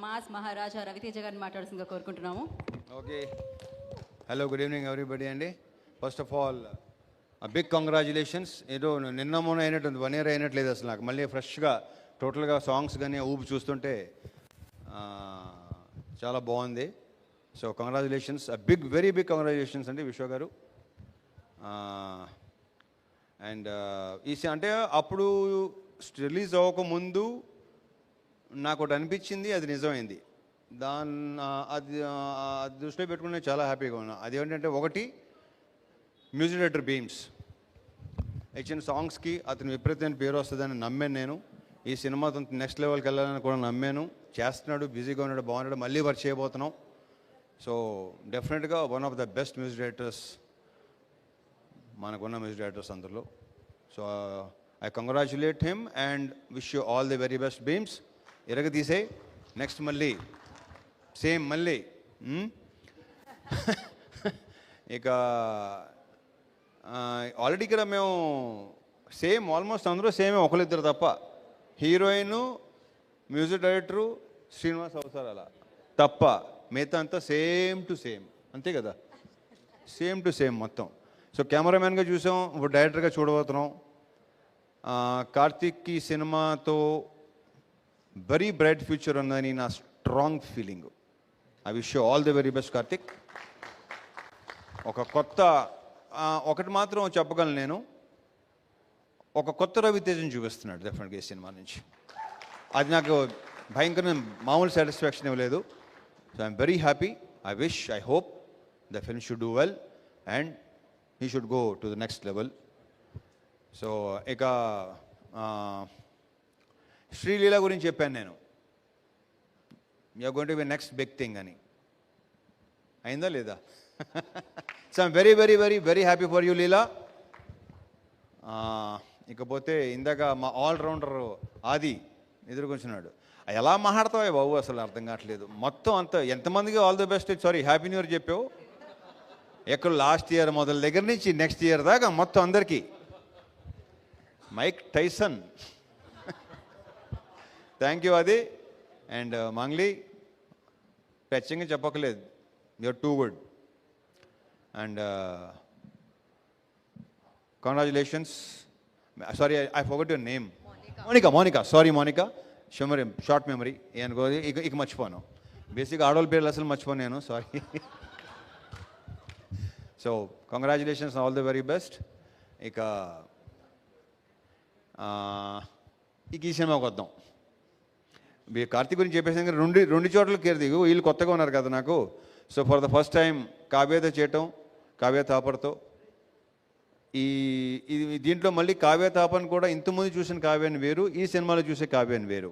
Mass మహారాజా రవితేజ గారిని మాట్లాడుతుందిగా కోరుకుంటున్నాము. Okay, hello, good evening everybody అండి. First of all big congratulations. ఏదో నిన్న మొన్న అయినట్టుంది, 1 year అయినట్లేదు అసలు నాకు. మళ్ళీ ఫ్రెష్గా టోటల్గా సాంగ్స్ కానీ ఊపి చూస్తుంటే చాలా బాగుంది. So congratulations, big very big congratulations అండి విశ్వ గారు. అండ్ అంటే అప్పుడు రిలీజ్ అవ్వకముందు నాకు ఒకటి అనిపించింది, అది నిజమైంది. అది దృష్టిలో పెట్టుకుని చాలా హ్యాపీగా ఉన్నా. అది ఏంటంటే, ఒకటి మ్యూజిక్ డైరెక్టర్ బీమ్స్ ఇచ్చిన సాంగ్స్కి అతను విపరీతమైన పేరు వస్తుందని నమ్మాను నేను. ఈ సినిమా నెక్స్ట్ లెవెల్కి వెళ్ళాలని కూడా నమ్మాను. చేస్తున్నాడు, బిజీగా ఉన్నాడు, బాగున్నాడు, మళ్ళీ వర్క్ చేయబోతున్నాం. సో డెఫినెట్గా one of the best music directors మనకున్న మ్యూజిక్ డైరెక్టర్స్ అందులో. So I congratulate him and wish you all the very best Bheems. ఎరగ తీసే నెక్స్ట్ మళ్ళీ సేమ్ మళ్ళీ. ఇక ఆల్రెడీ ఇక్కడ మేము సేమ్ ఆల్మోస్ట్ అందరూ సేమే, ఒకరిద్దరు తప్ప. హీరోయిన్, మ్యూజిక్ డైరెక్టరు, శ్రీనివాస్ అవసరాల తప్ప మిగతా అంతా సేమ్ టు సేమ్, అంతే కదా, సేమ్ టు సేమ్ మొత్తం. సో కెమెరామ్యాన్గా చూసాం, ఇప్పుడు డైరెక్టర్గా చూడబోతున్నాం. కార్తీక్ ఈ సినిమాతో వెరీ బ్రైట్ ఫ్యూచర్ ఉందని నా strong feeling. I wish you all the very best Karthik. ఒక కొత్త ఒకటి మాత్రం చెప్పగలను నేను, ఒక కొత్త రవితేజను చూపిస్తున్నాడు డెఫినెట్గా ఈ సినిమా నుంచి. అది నాకు భయంకరమైన మామూలు సాటిస్ఫాక్షన్ ఇవ్వలేదు. So I'm very happy. I wish, I hope the film should do well and he should go to the next level. So ఇక శ్రీలీల గురించి చెప్పాను నేను, you're going to be next big thing అని. అయిందా లేదా? So I'm very very very very happy for you Leela. ఇకపోతే ఇందాక మా ఆల్రౌండర్ ఆది ఎదురుకొచ్చినాడు. ఎలా మాట్లాడతావా బాబు, అసలు అర్థం కావట్లేదు. మొత్తం అంతా ఎంతమందికి all the best, sorry happy new year చెప్పావు. ఎక్కడ లాస్ట్ ఇయర్ మొదల దగ్గర నుంచి నెక్స్ట్ ఇయర్ దాకా మొత్తం అందరికీ. మైక్ టైసన్, థ్యాంక్ యూ అది. అండ్ మంగ్లీ, పెచ్చంగా చెప్పక్కలేదు, you're too good. And congratulations. Sorry, I forgot your name. Monica, sorry Monica, short memory అనుకో. ఇక మర్చిపోను. బేసిక్గా ఆడవాళ్ళ పేర్లు అసలు మర్చిపోను నేను, sorry. So congratulations, all the very best. ఇక ఈ సినిమాకి వద్దాం. కార్తీక్ గురించి చెప్పేసి రెండు చోట్ల కేర్ వీళ్ళు కొత్తగా ఉన్నారు కదా నాకు. So for the first time కావ్యతో చేయటం, కావ్య తాపర్తో. దీంట్లో మళ్ళీ కావ్య తాపన్ కూడా ఇంతకుముందు చూసిన కావ్యాన్ని వేరు, ఈ సినిమాలో చూసే కావ్యాన్ని వేరు.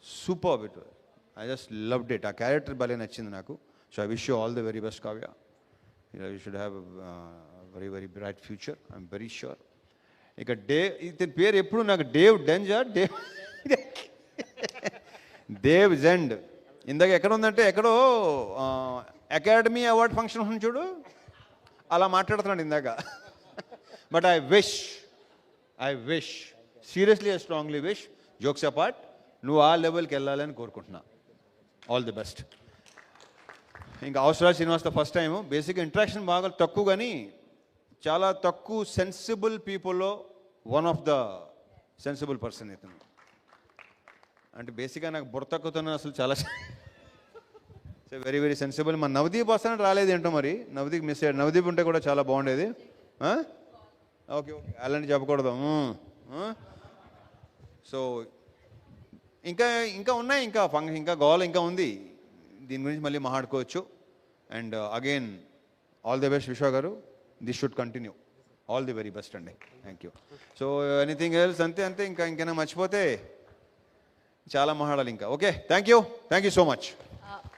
Super it, I just loved it. ఆ క్యారెక్టర్ భలే నచ్చింది నాకు. So I wish you all the very best Kavya. You should have very very bright future, I'm very sure. ఇక ఇతని పేరు ఎప్పుడు నాకు డేవ్ డెంజా, దేవ్ జెండ్. ఇందాక ఎక్కడ ఉందంటే, ఎక్కడో అకాడమీ అవార్డ్ ఫంక్షన్ ఉంది చూడు, అలా మాట్లాడుతున్నాడు ఇందాక. But I wish seriously, I strongly wish, jokes apart, నువ్వు ఆ లెవెల్కి వెళ్ళాలని కోరుకుంటున్నా. All the best. ఇంకా అవసరాలు శ్రీనివాస్తో ఫస్ట్ టైము. బేసిక్గా ఇంట్రాక్షన్ బాగా తక్కువ, కానీ చాలా తక్కువ సెన్సిబుల్ పీపుల్లో one of the sensible person ఇతను. అంటే బేసిక్గా నాకు బుర్ర తక్కువతో అసలు చాలా వెరీ వెరీ సెన్సిబుల్. మన నవదీప్ వస్తానంటే రాలేదు ఏంటో మరి, నవదీప్ మిస్ అయ్యాడు. నవదీప్ ఉంటే కూడా చాలా బాగుండేది. ఓకే ఓకే, అలాంటి చెప్పకూడదు. సో ఇంకా ఉన్నాయి, ఇంకా ఫంక్షన్, ఇంకా గోల్ ఇంకా ఉంది. దీని గురించి మళ్ళీ మాట్లాడుకోవచ్చు. And again all the best Vishwa గారు. This should continue. All the very best అండి. Thank you. So anything else? అంతే. ఇంకైనా మర్చిపోతే చాలా మాట్లాడాలి ఇంకా. Okay, thank you so much.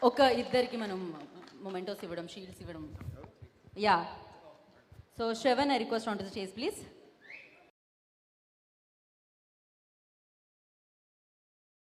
ఒక ఇద్దరికి మనం మొమెంటోస్ ఇవ్వడం, షీల్డ్స్ ఇవ్వడం. Yeah, so Shravan, I request on to the stage please.